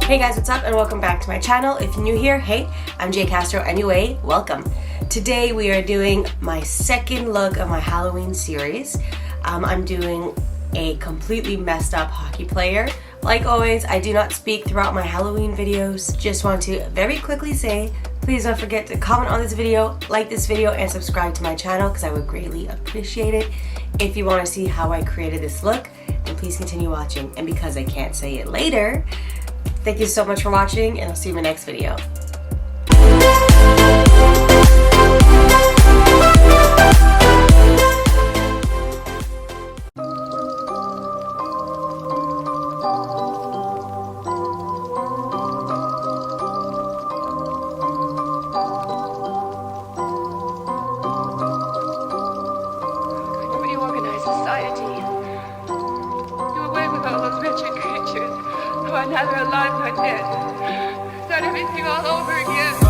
Hey guys, what's up and welcome back to my channel. If you're new here, hey, I'm Jay Castro anyway, welcome. Today we are doing my second look of my Halloween series. I'm doing a completely messed up hockey player. Like always, I do not speak throughout my Halloween videos. Just want to very quickly say, please don't forget to comment on this video, like this video, and subscribe to my channel because I would greatly appreciate it. If you want to see how I created this look, then please continue watching. And because I can't say it later, thank you so much for watching, and I'll see you in my next video. Nobody organized society. Do away with all those wretched creatures who are neither alive nor dead. Start everything all over again.